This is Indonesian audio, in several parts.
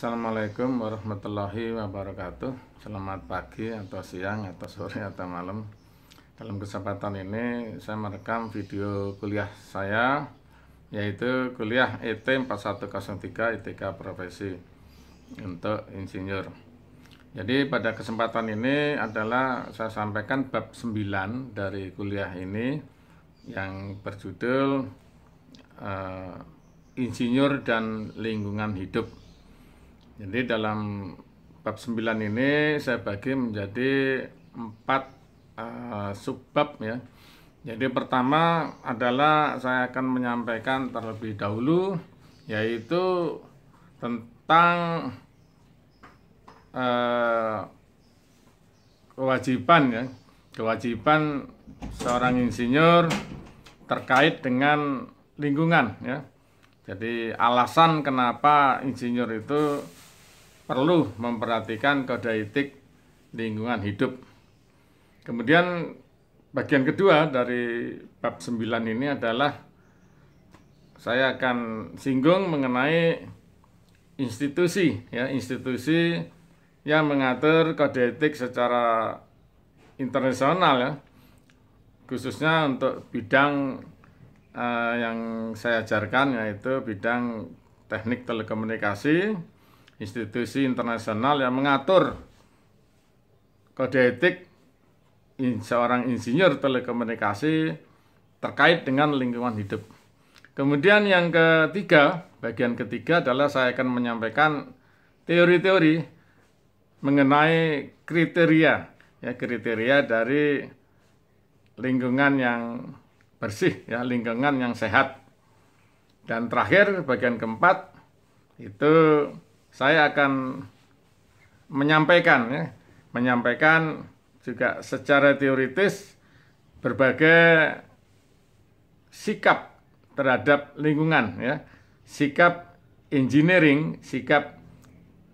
Assalamualaikum warahmatullahi wabarakatuh. Selamat pagi atau siang atau sore atau malam. Dalam kesempatan ini saya merekam video kuliah saya, yaitu kuliah ET 4103 ITK Profesi untuk insinyur. Jadi pada kesempatan ini adalah saya sampaikan bab 9 dari kuliah ini yang berjudul Insinyur dan Lingkungan Hidup. Jadi dalam bab 9 ini saya bagi menjadi 4 subbab ya. Jadi pertama adalah saya akan menyampaikan terlebih dahulu, yaitu tentang kewajiban seorang insinyur terkait dengan lingkungan ya. Jadi alasan kenapa insinyur itu perlu memperhatikan kode etik lingkungan hidup. Kemudian bagian kedua dari bab 9 ini adalah saya akan singgung mengenai institusi ya, institusi yang mengatur kode etik secara internasional ya, khususnya untuk bidang yang saya ajarkan, yaitu bidang teknik telekomunikasi, institusi internasional yang mengatur kode etik seorang insinyur telekomunikasi terkait dengan lingkungan hidup. Kemudian yang ketiga, bagian ketiga adalah saya akan menyampaikan teori-teori mengenai kriteria ya, kriteria dari lingkungan yang bersih ya, lingkungan yang sehat. Dan terakhir bagian keempat itu saya akan menyampaikan juga secara teoritis berbagai sikap terhadap lingkungan ya, sikap engineering, sikap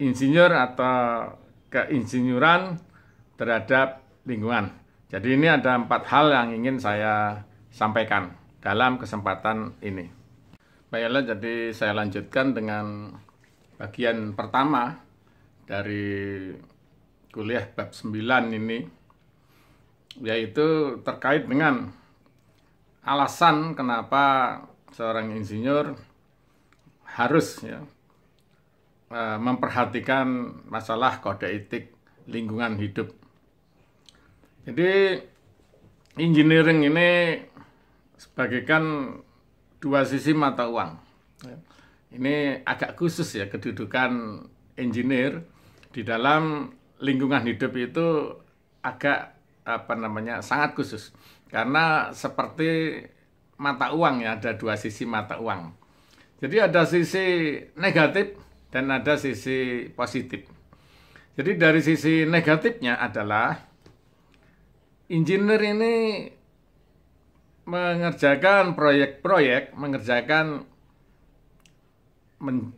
insinyur atau keinsinyuran terhadap lingkungan. Jadi ini ada 4 hal yang ingin saya sampaikan dalam kesempatan ini. Baiklah, jadi saya lanjutkan dengan bagian pertama dari kuliah bab 9 ini, yaitu terkait dengan alasan kenapa seorang insinyur harus ya, memperhatikan masalah kode etik lingkungan hidup. Jadi engineering ini sebagaikan 2 sisi mata uang. Ini agak khusus ya, kedudukan engineer di dalam lingkungan hidup itu agak sangat khusus. Karena seperti mata uang ya, ada 2 sisi mata uang. Jadi ada sisi negatif dan ada sisi positif. Jadi dari sisi negatifnya adalah engineer ini mengerjakan proyek-proyek,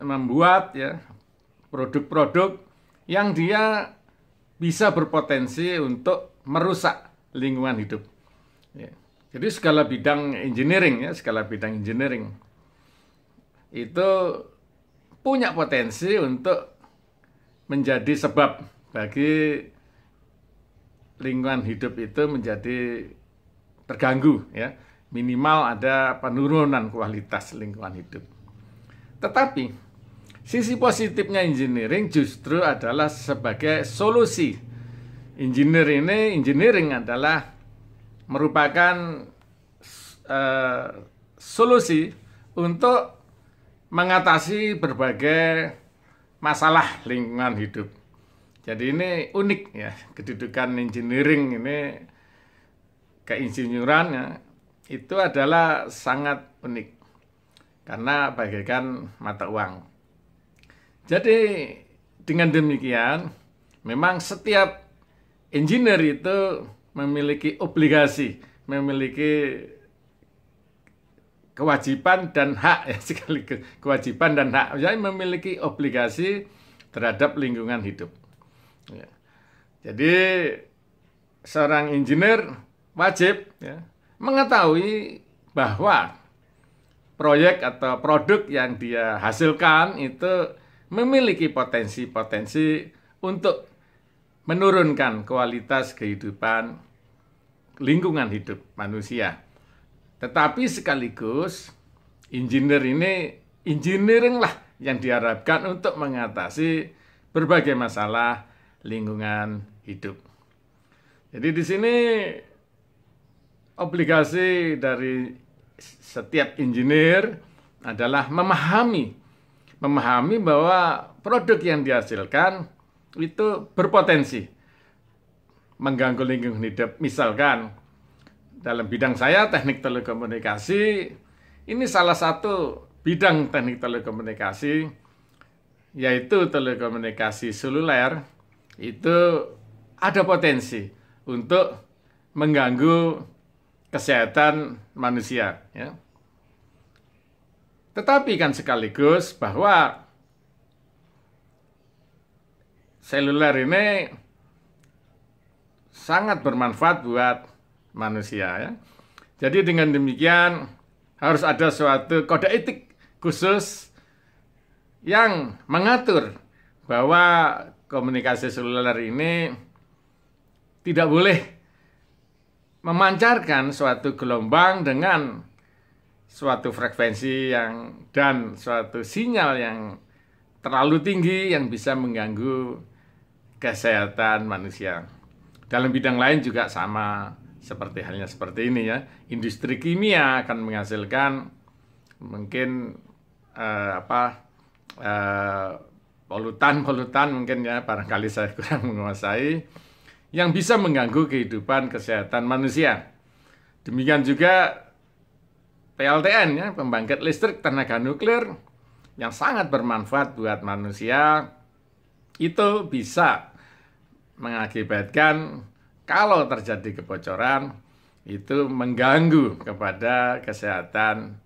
membuat ya produk-produk yang dia bisa berpotensi untuk merusak lingkungan hidup. Ya. Jadi segala bidang engineering itu punya potensi untuk menjadi sebab bagi lingkungan hidup itu menjadi terganggu ya, minimal ada penurunan kualitas lingkungan hidup. Tetapi sisi positifnya engineering justru adalah sebagai solusi. Engineering adalah merupakan solusi untuk mengatasi berbagai masalah lingkungan hidup. Jadi ini unik ya, kedudukan engineering ini, keinsinyuran ya, itu adalah sangat unik karena bagaikan mata uang. Jadi dengan demikian memang setiap engineer itu memiliki obligasi, memiliki kewajiban dan hak ya, sekaligus kewajiban dan hak. Jadi memiliki obligasi terhadap lingkungan hidup. Ya. Jadi seorang engineer wajib ya, mengetahui bahwa proyek atau produk yang dia hasilkan itu memiliki potensi-potensi untuk menurunkan kualitas kehidupan lingkungan hidup manusia. Tetapi sekaligus engineering lah yang diharapkan untuk mengatasi berbagai masalah lingkungan hidup. Jadi di sini obligasi dari setiap engineer adalah memahami bahwa produk yang dihasilkan itu berpotensi mengganggu lingkungan hidup. Misalkan dalam bidang saya teknik telekomunikasi, ini salah satu bidang teknik telekomunikasi, yaitu telekomunikasi seluler, itu ada potensi untuk mengganggu kesehatan manusia. Ya. Tetapi kan sekaligus bahwa seluler ini sangat bermanfaat buat manusia. Ya. Jadi dengan demikian harus ada suatu kode etik khusus yang mengatur bahwa komunikasi seluler ini tidak boleh memancarkan suatu gelombang dengan suatu frekuensi dan suatu sinyal yang terlalu tinggi yang bisa mengganggu kesehatan manusia. Dalam bidang lain juga sama halnya seperti ini ya. Industri kimia akan menghasilkan mungkin polutan mungkin ya, barangkali saya kurang menguasai, yang bisa mengganggu kehidupan kesehatan manusia. Demikian juga PLTN ya, pembangkit listrik tenaga nuklir yang sangat bermanfaat buat manusia, itu bisa mengakibatkan kalau terjadi kebocoran itu mengganggu kepada kesehatan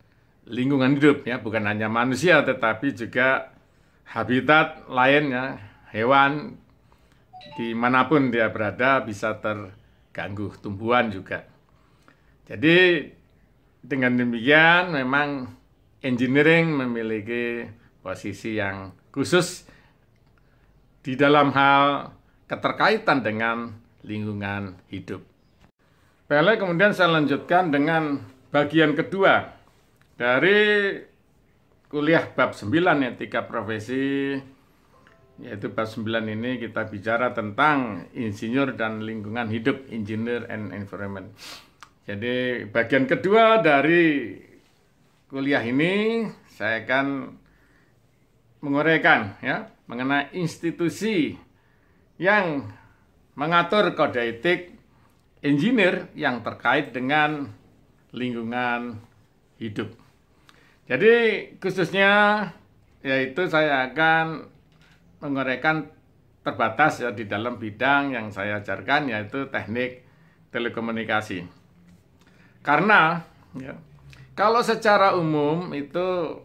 lingkungan hidup ya, bukan hanya manusia tetapi juga habitat lainnya, hewan dimanapun dia berada bisa terganggu, tumbuhan juga. Jadi dengan demikian memang engineering memiliki posisi yang khusus di dalam hal keterkaitan dengan lingkungan hidup. Baiklah, kemudian saya lanjutkan dengan bagian kedua dari kuliah bab 9 etika profesi, yaitu bab 9 ini kita bicara tentang insinyur dan lingkungan hidup, engineer and environment. Jadi bagian kedua dari kuliah ini saya akan menguraikan ya mengenai institusi yang mengatur kode etik engineer yang terkait dengan lingkungan hidup. Jadi khususnya yaitu saya akan menguraikan terbatas ya di dalam bidang yang saya ajarkan, yaitu teknik telekomunikasi. Karena ya, kalau secara umum itu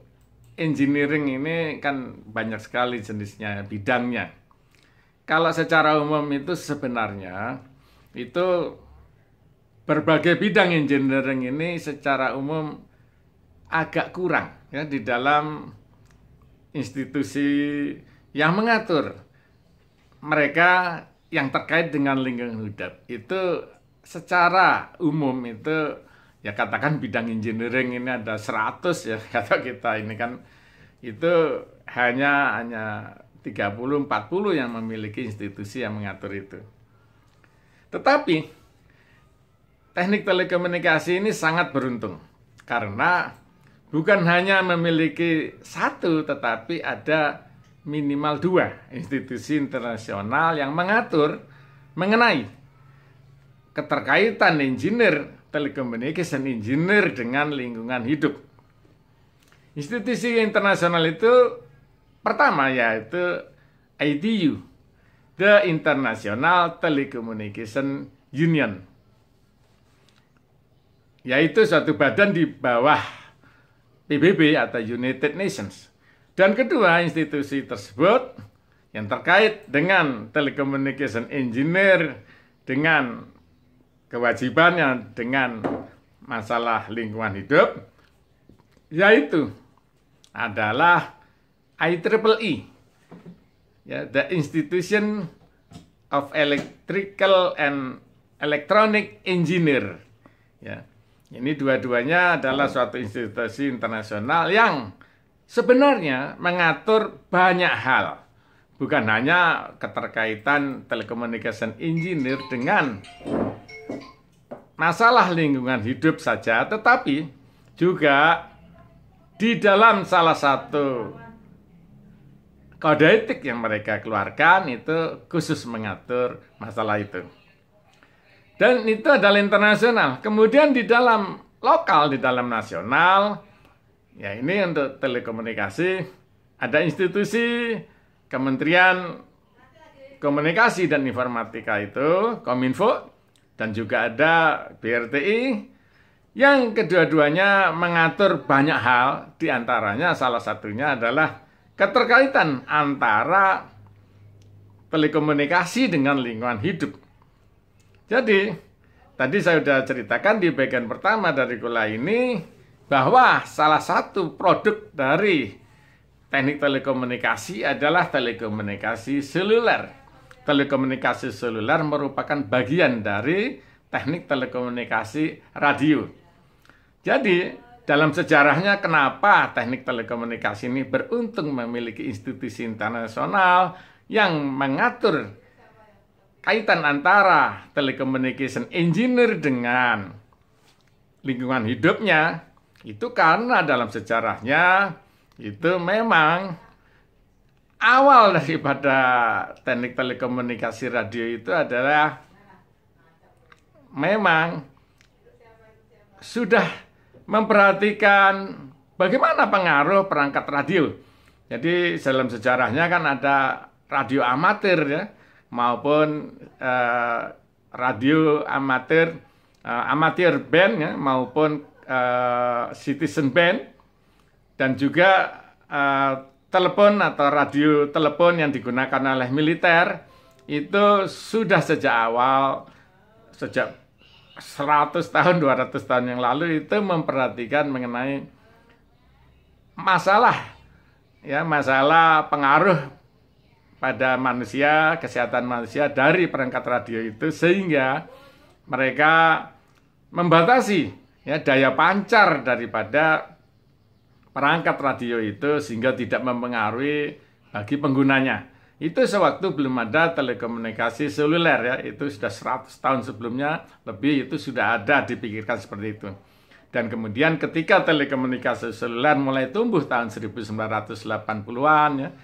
engineering ini kan banyak sekali jenisnya, bidangnya. Kalau secara umum itu sebenarnya itu berbagai bidang engineering ini secara umum agak kurang ya di dalam institusi yang mengatur mereka yang terkait dengan lingkungan hidup. Itu secara umum itu ya katakan bidang engineering ini ada 100 ya kata kita ini kan, itu hanya 30-40 yang memiliki institusi yang mengatur itu. Tetapi teknik telekomunikasi ini sangat beruntung karena bukan hanya memiliki satu, tetapi ada minimal 2 institusi internasional yang mengatur mengenai keterkaitan engineer, telecommunication engineer dengan lingkungan hidup. Institusi internasional itu pertama yaitu ITU, The International Telecommunication Union, yaitu suatu badan di bawah PBB atau United Nations. Dan kedua, institusi tersebut yang terkait dengan telecommunication engineer dengan kewajibannya dengan masalah lingkungan hidup, yaitu adalah IEEE ya, the Institution of Electrical and Electronic Engineer. Ya, ini dua-duanya adalah suatu institusi internasional yang sebenarnya mengatur banyak hal. Bukan hanya keterkaitan telecommunication engineer dengan masalah lingkungan hidup saja, tetapi juga di dalam salah satu kode etik yang mereka keluarkan itu khusus mengatur masalah itu. Dan itu adalah internasional. Kemudian di dalam lokal, di dalam nasional, ya ini untuk telekomunikasi, ada institusi Kementerian Komunikasi dan Informatika itu, Kominfo, dan juga ada BRTI, yang kedua-duanya mengatur banyak hal, diantaranya salah satunya adalah keterkaitan antara telekomunikasi dengan lingkungan hidup. Jadi, tadi saya sudah ceritakan di bagian pertama dari kuliah ini, bahwa salah satu produk dari teknik telekomunikasi adalah telekomunikasi seluler. Telekomunikasi seluler merupakan bagian dari teknik telekomunikasi radio. Jadi, dalam sejarahnya kenapa teknik telekomunikasi ini beruntung memiliki institusi internasional yang mengatur kaitan antara telecommunication engineer dengan lingkungan hidupnya, itu karena dalam sejarahnya itu memang awal daripada teknik telekomunikasi radio itu adalah memang sudah memperhatikan bagaimana pengaruh perangkat radio. Jadi dalam sejarahnya kan ada radio amatir ya, maupun radio amatir, amatir band ya, maupun citizen band. Dan juga telepon atau radio telepon yang digunakan oleh militer itu sudah sejak awal, sejak 100 tahun, 200 tahun yang lalu itu memperhatikan mengenai masalah pengaruh pada manusia, kesehatan manusia dari perangkat radio itu, sehingga mereka membatasi ya daya pancar daripada perangkat radio itu sehingga tidak mempengaruhi bagi penggunanya. Itu sewaktu belum ada telekomunikasi seluler ya, itu sudah 100 tahun sebelumnya lebih itu sudah ada dipikirkan seperti itu. Dan kemudian ketika telekomunikasi seluler mulai tumbuh tahun 1980-an ya,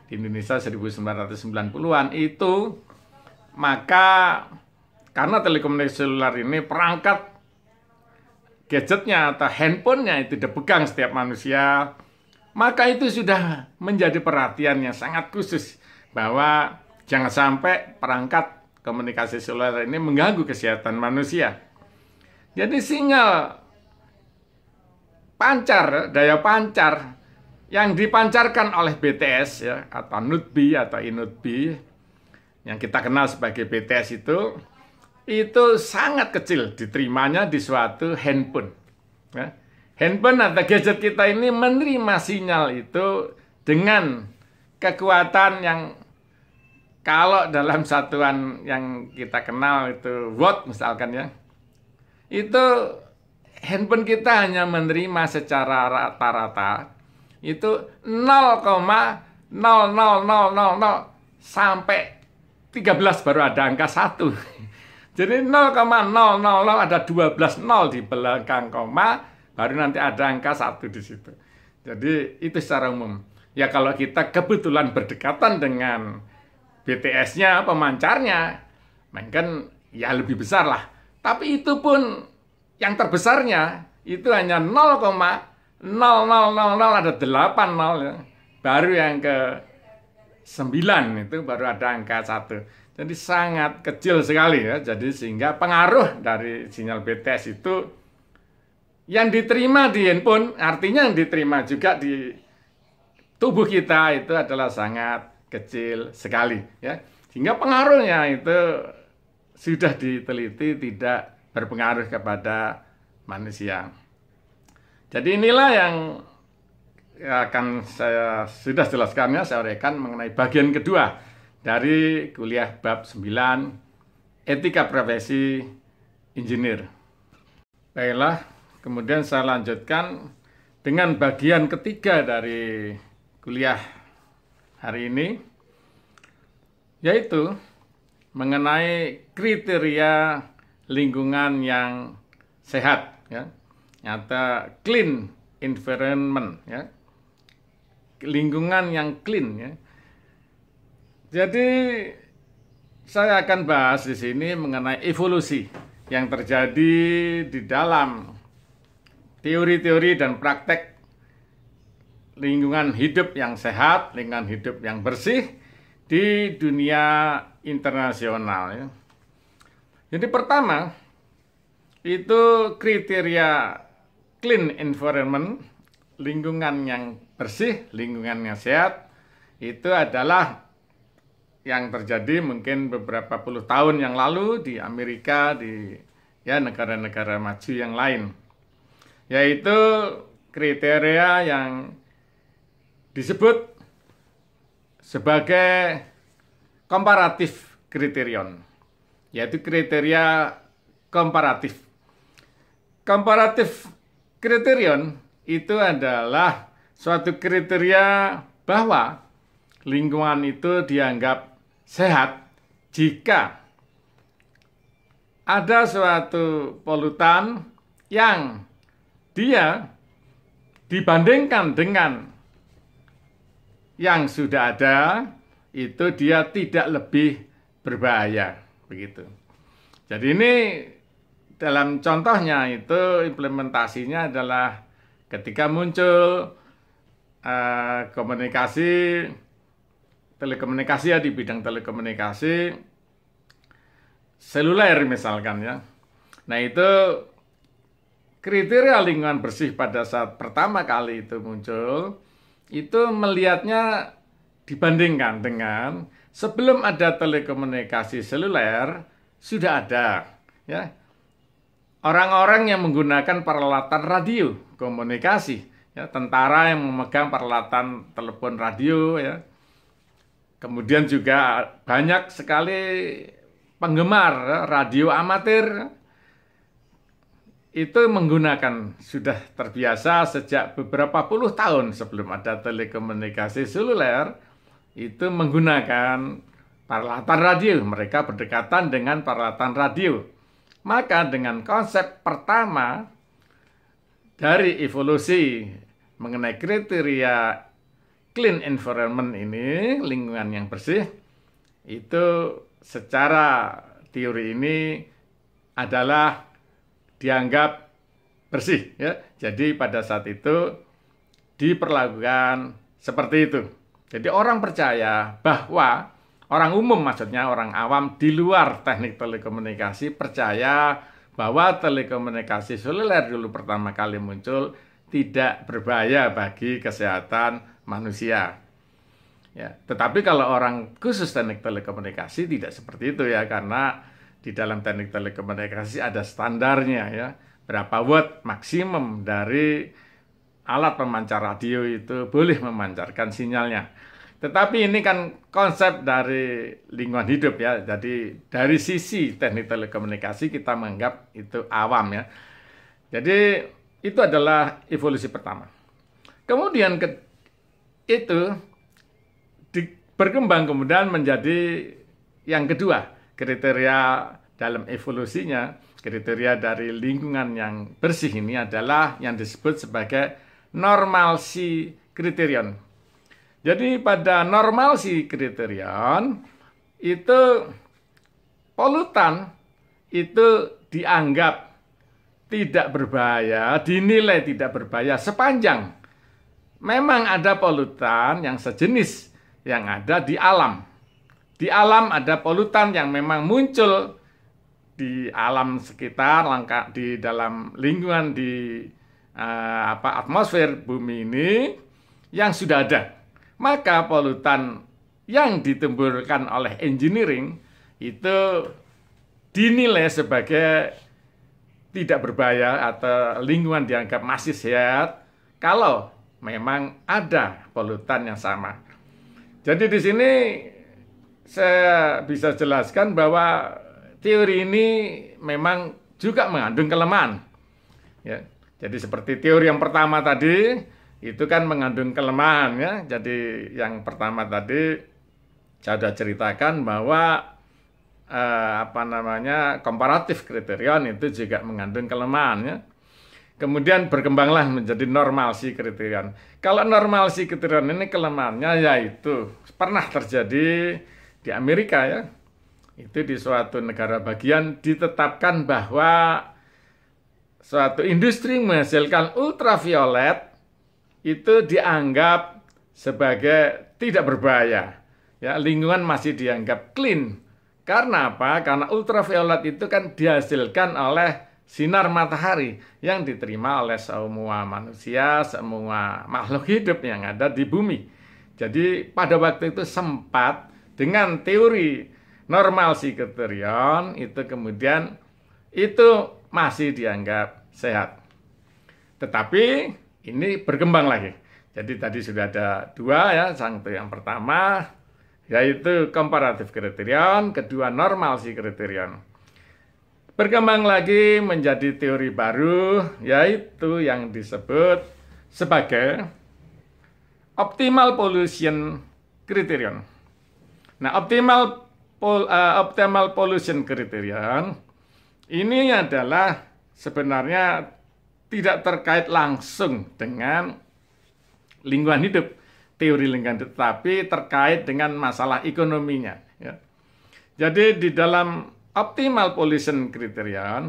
di Indonesia 1990-an itu, maka karena telekomunikasi seluler ini perangkat gadgetnya atau handphonenya itu dipegang setiap manusia, maka itu sudah menjadi perhatian yang sangat khusus bahwa jangan sampai perangkat komunikasi seluler ini mengganggu kesehatan manusia. Jadi sinyal pancar, daya pancar yang dipancarkan oleh BTS ya, atau NUT-B atau INUT-B yang kita kenal sebagai BTS itu sangat kecil diterimanya di suatu handphone. Ya. Handphone atau gadget kita ini menerima sinyal itu dengan kekuatan yang kalau dalam satuan yang kita kenal itu watt misalkan ya, itu handphone kita hanya menerima secara rata-rata itu 0,00000 sampai 13 baru ada angka 1. Jadi 0,000 ada 12 nol di belakang koma, baru nanti ada angka 1 di situ. Jadi itu secara umum. Ya kalau kita kebetulan berdekatan dengan BTS-nya, pemancarnya, mungkin ya lebih besar lah. Tapi itu pun yang terbesarnya itu hanya 0,0000 ada 8 nol ya. Baru yang ke 9 itu baru ada angka 1. Jadi sangat kecil sekali ya. Jadi sehingga pengaruh dari sinyal BTS itu yang diterima di handphone, artinya yang diterima juga di tubuh kita itu adalah sangat kecil sekali ya. Sehingga pengaruhnya itu sudah diteliti tidak berpengaruh kepada manusia. Jadi inilah yang saya sudah jelaskannya, saya uraikan mengenai bagian kedua dari kuliah bab 9 Etika Profesi Engineer. Baiklah, kemudian saya lanjutkan dengan bagian ketiga dari kuliah hari ini, yaitu mengenai kriteria lingkungan yang sehat, ya, atau clean environment, ya, lingkungan yang clean, ya. Jadi saya akan bahas di sini mengenai evolusi yang terjadi di dalam teori-teori dan praktek lingkungan hidup yang sehat, lingkungan hidup yang bersih di dunia internasional, ya. Jadi pertama itu kriteria clean environment, lingkungan yang bersih, lingkungan yang sehat, itu adalah yang terjadi mungkin beberapa puluh tahun yang lalu di Amerika, di ya negara-negara maju yang lain, yaitu kriteria yang disebut sebagai komparatif kriterion, yaitu kriteria komparatif. Komparatif kriterion itu adalah suatu kriteria bahwa lingkungan itu dianggap sehat jika ada suatu polutan yang dia dibandingkan dengan yang sudah ada, itu dia tidak lebih berbahaya, begitu. Jadi ini dalam contohnya itu implementasinya adalah ketika muncul telekomunikasi ya, di bidang telekomunikasi seluler misalkan, ya. Nah, itu kriteria lingkungan bersih pada saat pertama kali itu muncul, itu melihatnya dibandingkan dengan sebelum ada telekomunikasi seluler sudah ada, ya, orang-orang yang menggunakan peralatan radio komunikasi, ya, tentara yang memegang peralatan telepon radio, ya. Kemudian juga banyak sekali penggemar radio amatir itu menggunakan, sudah terbiasa sejak beberapa puluh tahun sebelum ada telekomunikasi seluler, itu menggunakan peralatan radio. Mereka berdekatan dengan peralatan radio. Maka dengan konsep pertama dari evolusi mengenai kriteria clean environment ini, lingkungan yang bersih, itu secara teori ini adalah dianggap bersih, ya. Jadi pada saat itu diperlakukan seperti itu. Jadi orang percaya bahwa orang umum, maksudnya orang awam di luar teknik telekomunikasi, percaya bahwa telekomunikasi seluler dulu pertama kali muncul tidak berbahaya bagi kesehatan manusia. Ya, tetapi kalau orang khusus teknik telekomunikasi tidak seperti itu, ya, karena di dalam teknik telekomunikasi ada standarnya, ya, berapa watt maksimum dari alat pemancar radio itu boleh memancarkan sinyalnya. Tetapi ini kan konsep dari lingkungan hidup, ya. Jadi dari sisi teknik telekomunikasi kita menganggap itu awam, ya. Jadi itu adalah evolusi pertama. Kemudian itu berkembang kemudian menjadi yang kedua, kriteria dalam evolusinya, kriteria dari lingkungan yang bersih ini adalah yang disebut sebagai normalcy criterion. Jadi pada normalcy criterion itu polutan itu dianggap tidak berbahaya, dinilai tidak berbahaya sepanjang memang ada polutan yang sejenis yang ada di alam. Di alam ada polutan yang memang muncul di alam sekitar, di dalam lingkungan di atmosfer bumi ini yang sudah ada. Maka polutan yang ditimbulkan oleh engineering itu dinilai sebagai tidak berbahaya atau lingkungan dianggap masih sehat kalau memang ada polutan yang sama. Jadi di sini saya bisa jelaskan bahwa teori ini memang juga mengandung kelemahan. Ya. Jadi seperti teori yang pertama tadi, itu kan mengandung kelemahan ya. Jadi yang pertama tadi saya sudah ceritakan bahwa komparatif kriterion itu juga mengandung kelemahan ya. Kemudian berkembanglah menjadi normalcy kriterion. Kalau normalcy kriterion ini kelemahannya yaitu pernah terjadi di Amerika ya. Itu di suatu negara bagian ditetapkan bahwa suatu industri menghasilkan ultraviolet itu dianggap sebagai tidak berbahaya. Ya, lingkungan masih dianggap clean. Karena apa? Karena ultraviolet itu kan dihasilkan oleh sinar matahari yang diterima oleh semua manusia, semua makhluk hidup yang ada di bumi. Jadi pada waktu itu sempat dengan teori normalcy kriterion itu kemudian itu masih dianggap sehat. Tetapi ini berkembang lagi. Jadi tadi sudah ada dua ya, yang pertama yaitu comparative criterion, kedua normalcy criterion. Berkembang lagi menjadi teori baru, yaitu yang disebut sebagai optimal pollution criterion. Nah, optimal pollution criterion ini adalah sebenarnya tidak terkait langsung dengan lingkungan hidup, teori lingkungan hidup, tapi terkait dengan masalah ekonominya. Ya. Jadi di dalam optimal pollution criterion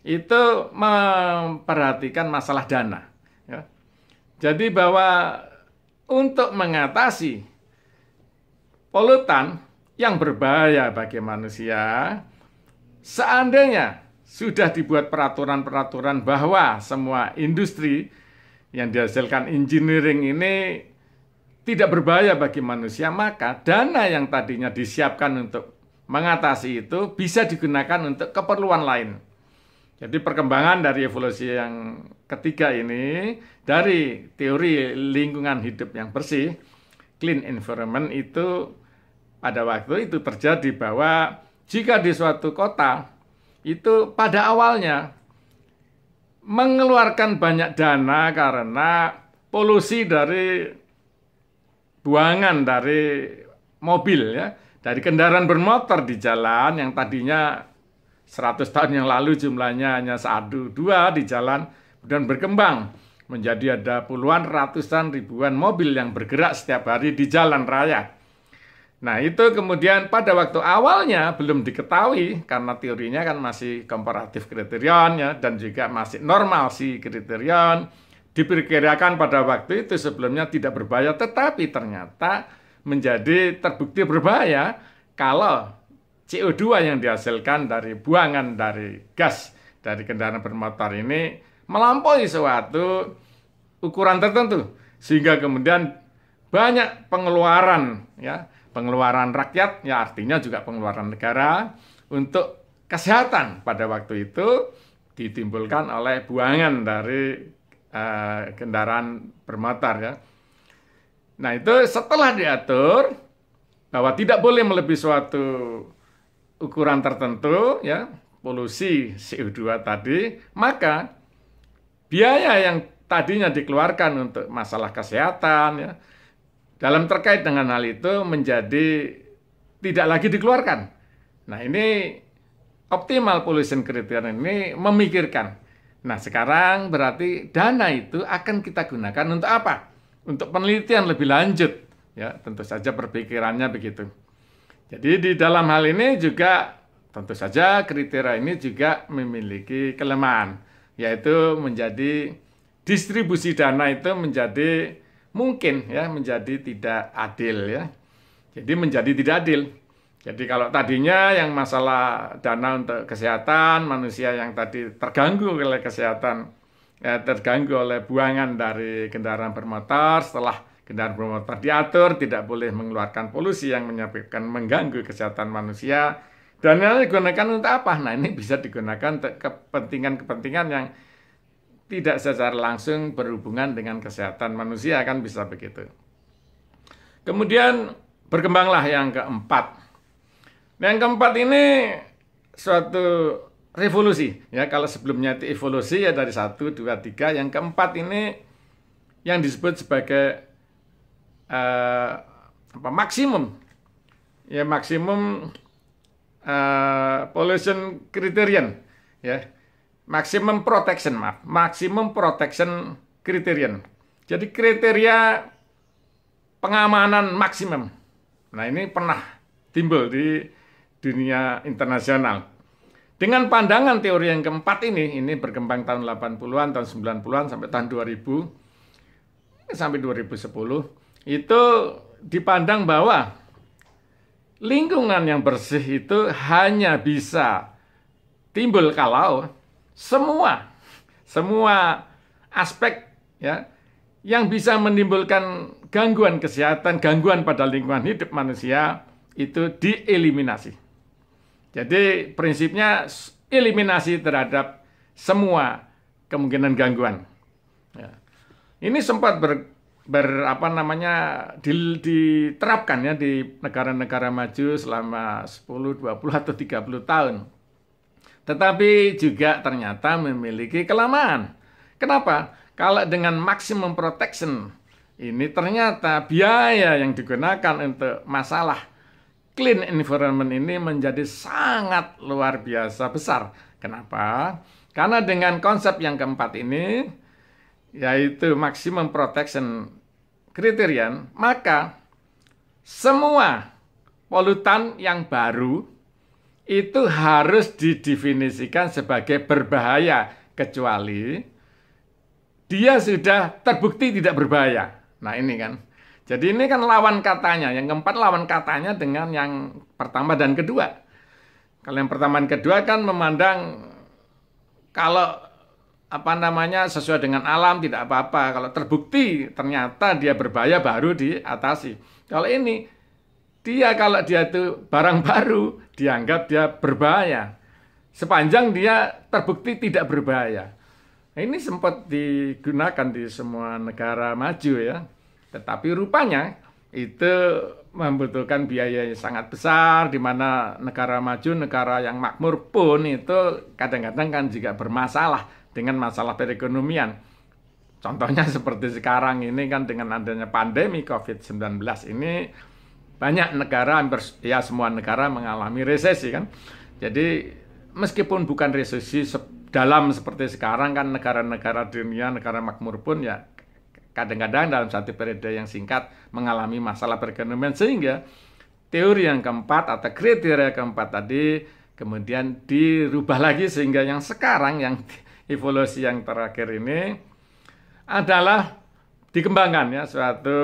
itu memperhatikan masalah dana. Ya. Jadi bahwa untuk mengatasi polutan yang berbahaya bagi manusia, seandainya sudah dibuat peraturan-peraturan bahwa semua industri yang dihasilkan engineering ini tidak berbahaya bagi manusia, maka dana yang tadinya disiapkan untuk mengatasi itu bisa digunakan untuk keperluan lain. Jadi perkembangan dari evolusi yang ketiga ini, dari teori lingkungan hidup yang bersih, clean environment itu pada waktu itu terjadi bahwa jika di suatu kota itu pada awalnya mengeluarkan banyak dana karena polusi dari buangan dari mobil ya, dari kendaraan bermotor di jalan yang tadinya 100 tahun yang lalu jumlahnya hanya 1-2 di jalan, dan berkembang menjadi ada puluhan, ratusan, ribuan mobil yang bergerak setiap hari di jalan raya. Nah itu kemudian pada waktu awalnya belum diketahui karena teorinya kan masih komparatif kriterion ya, dan juga masih normalcy kriterion. Diperkirakan pada waktu itu sebelumnya tidak berbahaya, tetapi ternyata menjadi terbukti berbahaya kalau CO2 yang dihasilkan dari buangan dari gas dari kendaraan bermotor ini melampaui suatu ukuran tertentu, sehingga kemudian banyak pengeluaran ya, pengeluaran rakyat ya, artinya juga pengeluaran negara untuk kesehatan pada waktu itu ditimbulkan oleh buangan dari kendaraan bermotor ya. Nah itu setelah diatur bahwa tidak boleh melebihi suatu ukuran tertentu ya, polusi CO2 tadi, maka biaya yang tadinya dikeluarkan untuk masalah kesehatan ya, dalam terkait dengan hal itu menjadi tidak lagi dikeluarkan. Nah ini optimal pollution criterion ini memikirkan. Nah sekarang berarti dana itu akan kita gunakan untuk apa? Untuk penelitian lebih lanjut, ya tentu saja perpikirannya begitu. Jadi di dalam hal ini juga tentu saja kriteria ini juga memiliki kelemahan, yaitu menjadi distribusi dana itu menjadi mungkin ya menjadi tidak adil ya. Jadi menjadi tidak adil. Jadi kalau tadinya yang masalah dana untuk kesehatan manusia yang tadi terganggu oleh kesehatan, ya, terganggu oleh buangan dari kendaraan bermotor, setelah kendaraan bermotor diatur tidak boleh mengeluarkan polusi yang menyebabkan mengganggu kesehatan manusia, dan ini digunakan untuk apa? Nah ini bisa digunakan untuk kepentingan-kepentingan yang tidak secara langsung berhubungan dengan kesehatan manusia, kan bisa begitu. Kemudian berkembanglah yang keempat. Yang keempat ini suatu revolusi, ya. Kalau sebelumnya itu evolusi ya dari 1, 2, 3. Yang keempat ini yang disebut sebagai maksimum, ya, maksimum pollution criterion, ya. Maximum protection criterion. Jadi kriteria pengamanan maksimum. Nah, ini pernah timbul di dunia internasional. Dengan pandangan teori yang keempat ini berkembang tahun 80-an, tahun 90-an, sampai tahun 2000, sampai 2010, itu dipandang bahwa lingkungan yang bersih itu hanya bisa timbul kalau semua aspek, ya, yang bisa menimbulkan gangguan kesehatan, gangguan pada lingkungan hidup manusia itu dieliminasi. Jadi prinsipnya eliminasi terhadap semua kemungkinan gangguan. Ya. Ini sempat diterapkan, ya, di negara-negara maju selama 10, 20 atau 30 tahun. Tetapi juga ternyata memiliki kelemahan. Kenapa? Kalau dengan maximum protection ini ternyata biaya yang digunakan untuk masalah clean environment ini menjadi sangat luar biasa besar. Kenapa? Karena dengan konsep yang keempat ini, yaitu maximum protection criterion, maka semua polutan yang baru itu harus didefinisikan sebagai berbahaya kecuali dia sudah terbukti tidak berbahaya. Nah, ini kan. Jadi ini kan lawan katanya. Yang keempat lawan katanya dengan yang pertama dan kedua. Kalau yang pertama dan kedua kan memandang kalau sesuai dengan alam tidak apa-apa. Kalau terbukti ternyata dia berbahaya baru diatasi. Kalau ini kalau dia itu barang baru, dianggap dia berbahaya. Sepanjang dia terbukti tidak berbahaya. Nah, ini sempat digunakan di semua negara maju, ya. Tetapi rupanya itu membutuhkan biaya yang sangat besar, di mana negara maju, negara yang makmur pun itu kadang-kadang kan juga bermasalah dengan masalah perekonomian. Contohnya seperti sekarang ini kan dengan adanya pandemi COVID-19 ini, banyak negara, semua negara mengalami resesi kan. Jadi meskipun bukan resesi dalam seperti sekarang kan, negara-negara dunia, negara makmur pun ya kadang-kadang dalam satu periode yang singkat mengalami masalah perekonomian, sehingga teori yang keempat atau kriteria keempat tadi kemudian dirubah lagi, sehingga yang sekarang, yang evolusi yang terakhir ini adalah dikembangkan, ya, suatu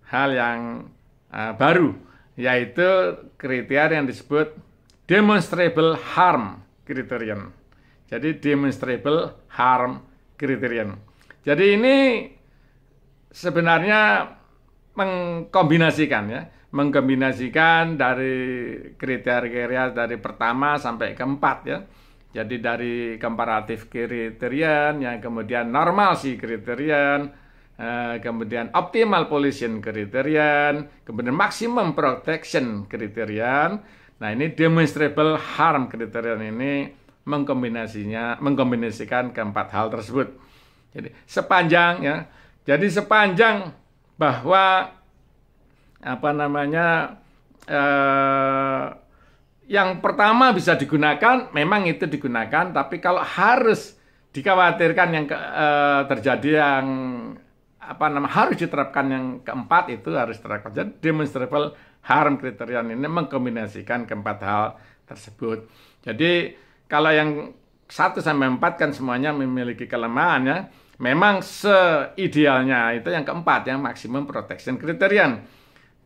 hal yang baru, yaitu kriteria yang disebut demonstrable harm criterion. Jadi demonstrable harm criterion. Jadi ini sebenarnya mengkombinasikan dari kriteria dari pertama sampai keempat, ya. Jadi dari comparative criterion, yang kemudian normalcy criterion, kemudian optimal pollution criterion, kemudian maximum protection criterion. Nah, ini demonstrable harm criterion ini mengkombinasikan keempat hal tersebut. Jadi sepanjang bahwa yang pertama bisa digunakan, memang itu digunakan, tapi kalau harus dikhawatirkan yang terjadi yang harus diterapkan yang keempat, itu harus diterapkan. Jadi demonstrable harm criterion ini mengkombinasikan keempat hal tersebut. Jadi kalau yang 1 sampai 4 kan semuanya memiliki kelemahan, ya. Memang seidealnya itu yang keempat, yang maximum protection criterion.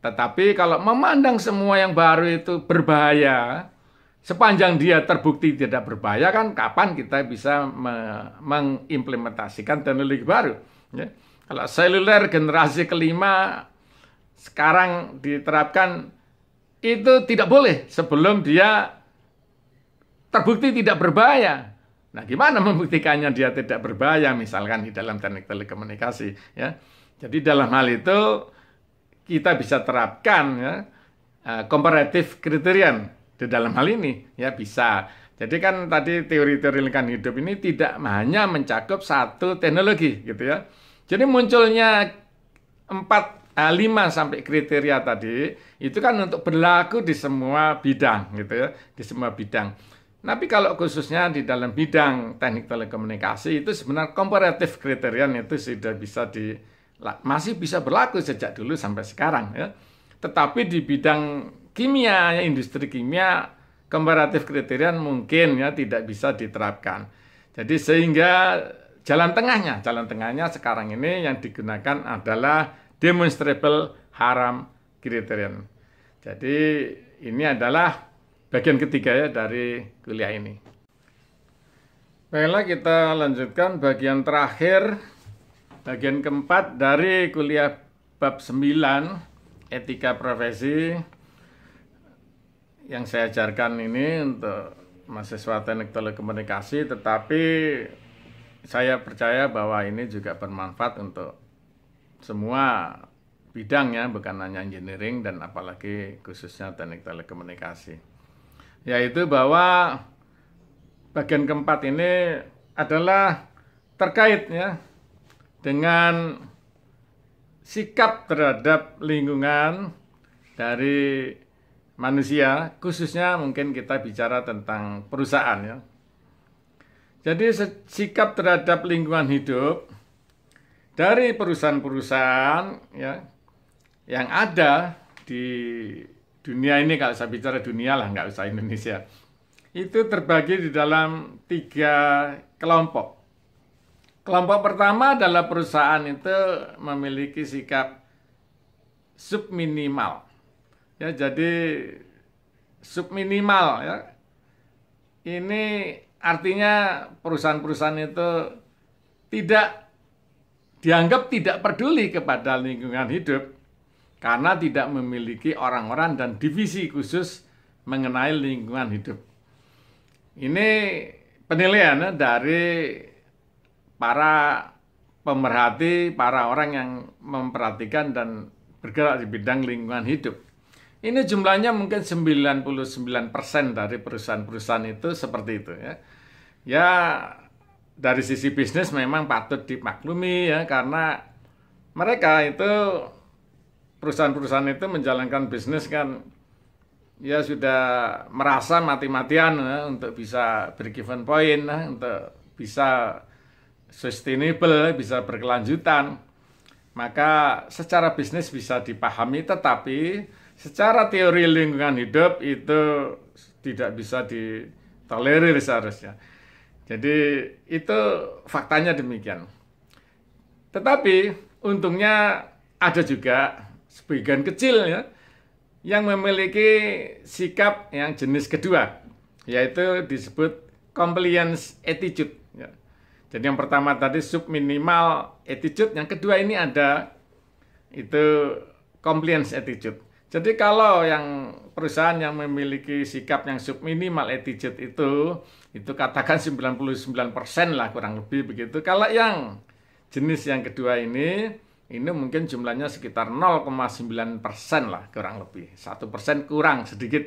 Tetapi kalau memandang semua yang baru itu berbahaya, sepanjang dia terbukti tidak berbahaya, kan kapan kita bisa mengimplementasikan teknologi baru, ya. Kalau seluler generasi kelima sekarang diterapkan, itu tidak boleh sebelum dia terbukti tidak berbahaya. Nah, gimana membuktikannya dia tidak berbahaya misalkan di dalam teknik telekomunikasi ya. Jadi dalam hal itu kita bisa terapkan ya comparative criterion di dalam hal ini ya bisa. Jadi kan tadi teori-teori lingkungan hidup ini tidak hanya mencakup satu teknologi gitu ya. Jadi munculnya 5 sampai kriteria tadi itu kan untuk berlaku di semua bidang gitu ya, di semua bidang. Tapi kalau khususnya di dalam bidang teknik telekomunikasi itu sebenarnya comparative criterion itu sudah masih bisa berlaku sejak dulu sampai sekarang ya. Tetapi di bidang kimia, industri kimia, comparative criterion mungkin ya tidak bisa diterapkan. Jadi sehingga jalan tengahnya sekarang ini yang digunakan adalah demonstrable harm criterion. Jadi ini adalah bagian ketiga ya dari kuliah ini. Baiklah, kita lanjutkan bagian terakhir, bagian keempat dari kuliah bab 9, etika profesi, yang saya ajarkan ini untuk mahasiswa teknik telekomunikasi, tetapi saya percaya bahwa ini juga bermanfaat untuk semua bidang ya, bukan hanya engineering dan apalagi khususnya teknik telekomunikasi. Yaitu bahwa bagian keempat ini adalah terkait ya dengan sikap terhadap lingkungan dari manusia, khususnya mungkin kita bicara tentang perusahaan ya. Jadi sikap terhadap lingkungan hidup dari perusahaan-perusahaan ya yang ada di dunia ini, kalau saya bicara dunia lah, nggak usah Indonesia, itu terbagi di dalam 3 kelompok. Kelompok pertama adalah perusahaan itu memiliki sikap subminimal. Ya, jadi subminimal ya. Ini artinya perusahaan-perusahaan itu dianggap tidak peduli kepada lingkungan hidup karena tidak memiliki orang-orang dan divisi khusus mengenai lingkungan hidup. Ini penilaian dari para pemerhati, para orang yang memperhatikan dan bergerak di bidang lingkungan hidup. Ini jumlahnya mungkin 99% dari perusahaan-perusahaan itu seperti itu ya. Ya, dari sisi bisnis memang patut dimaklumi ya, karena mereka itu perusahaan-perusahaan itu menjalankan bisnis kan ya sudah merasa mati-matian ya, untuk bisa break-even point ya, untuk bisa sustainable, bisa berkelanjutan. Maka secara bisnis bisa dipahami, tetapi secara teori lingkungan hidup itu tidak bisa ditolerir seharusnya. Jadi itu faktanya demikian. Tetapi untungnya ada juga sebagian kecil ya yang memiliki sikap yang jenis kedua, yaitu disebut compliance attitude. Ya. Jadi yang pertama tadi subminimal attitude, yang kedua ini ada itu compliance attitude. Jadi kalau yang perusahaan yang memiliki sikap yang subminimal attitude itu katakan 99% lah kurang lebih begitu. Kalau yang jenis yang kedua ini mungkin jumlahnya sekitar 0,9% lah kurang lebih. 1% kurang sedikit.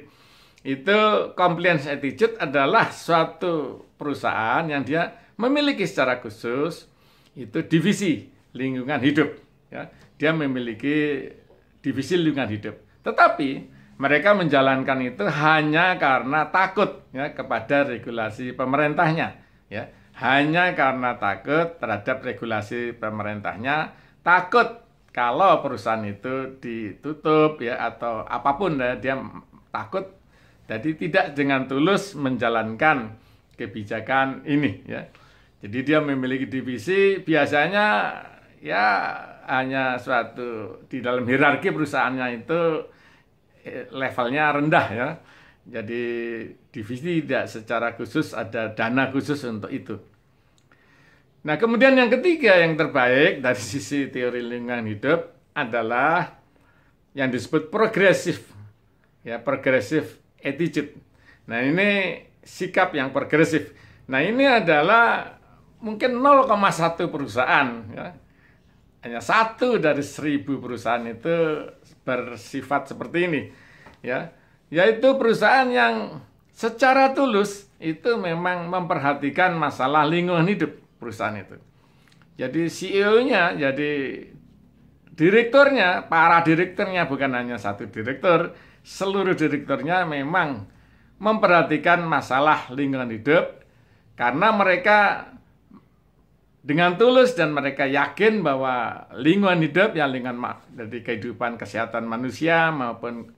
Itu compliance attitude adalah suatu perusahaan yang dia memiliki secara khusus itu divisi lingkungan hidup. Ya. Dia memiliki divisi lingkungan hidup. Tetapi mereka menjalankan itu hanya karena takut ya kepada regulasi pemerintahnya, ya. Hanya karena takut terhadap regulasi pemerintahnya, takut kalau perusahaan itu ditutup ya atau apapun ya, dia takut. Jadi tidak dengan tulus menjalankan kebijakan ini ya. Jadi dia memiliki divisi, biasanya ya hanya suatu di dalam hierarki perusahaannya itu levelnya rendah ya. Jadi divisi tidak secara khusus ada dana khusus untuk itu. Nah, kemudian yang ketiga yang terbaik dari sisi teori lingkungan hidup adalah yang disebut progresif. Ya, progresif attitude. Nah, ini sikap yang progresif. Nah, ini adalah mungkin 0,1 perusahaan, ya. Hanya 1 dari 1000 perusahaan itu bersifat seperti ini, ya. Yaitu perusahaan yang secara tulus itu memang memperhatikan masalah lingkungan hidup perusahaan itu. Jadi CEO-nya, jadi direkturnya, para direkturnya, bukan hanya 1 direktur, seluruh direkturnya memang memperhatikan masalah lingkungan hidup karena mereka dengan tulus dan mereka yakin bahwa lingkungan hidup, ya lingkungan dari kehidupan kesehatan manusia maupun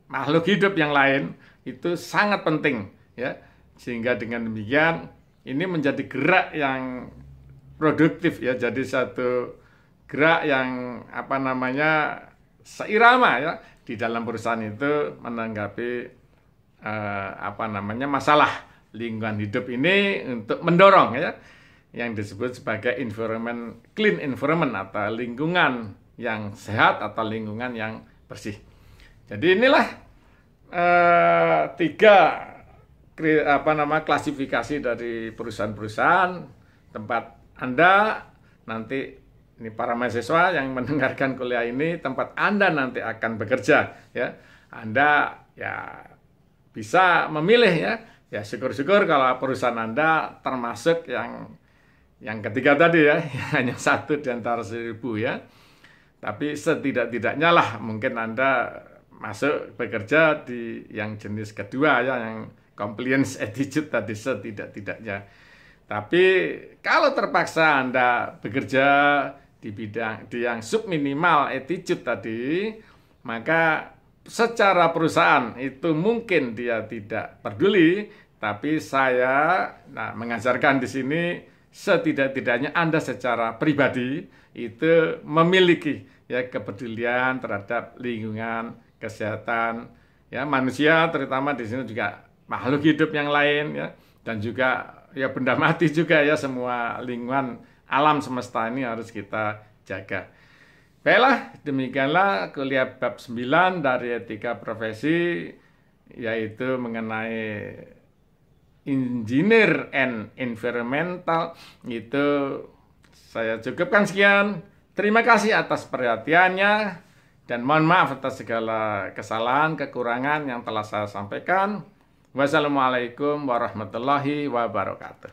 makhluk hidup yang lain itu sangat penting, ya. Sehingga dengan demikian ini menjadi gerak yang produktif, ya. Jadi satu gerak yang seirama, ya, di dalam perusahaan itu menanggapi masalah lingkungan hidup ini untuk mendorong, ya, yang disebut sebagai clean environment atau lingkungan yang sehat atau lingkungan yang bersih. Jadi inilah 3 klasifikasi dari perusahaan-perusahaan tempat Anda nanti, ini para mahasiswa yang mendengarkan kuliah ini, tempat Anda nanti akan bekerja, ya. Anda ya bisa memilih, ya. Ya syukur-syukur kalau perusahaan Anda termasuk yang ketiga tadi, ya, hanya 1 di antara 1000, ya. Tapi setidak-tidaknya lah mungkin Anda masuk bekerja di yang jenis kedua, ya, yang compliance attitude tadi setidak-tidaknya. Tapi kalau terpaksa Anda bekerja di yang subminimal attitude tadi, maka secara perusahaan itu mungkin dia tidak peduli, tapi saya mengajarkan di sini setidak-tidaknya Anda secara pribadi itu memiliki, ya, kepedulian terhadap lingkungan, kesehatan, ya, manusia, terutama di sini juga makhluk hidup yang lain, ya, dan juga ya benda mati juga, ya, semua lingkungan alam semesta ini harus kita jaga. Baiklah, demikianlah kuliah bab 9 dari etika profesi, yaitu mengenai engineer and environmental. Itu saya cukupkan sekian. Terima kasih atas perhatiannya dan mohon maaf atas segala kesalahan, kekurangan yang telah saya sampaikan. Wassalamualaikum warahmatullahi wabarakatuh.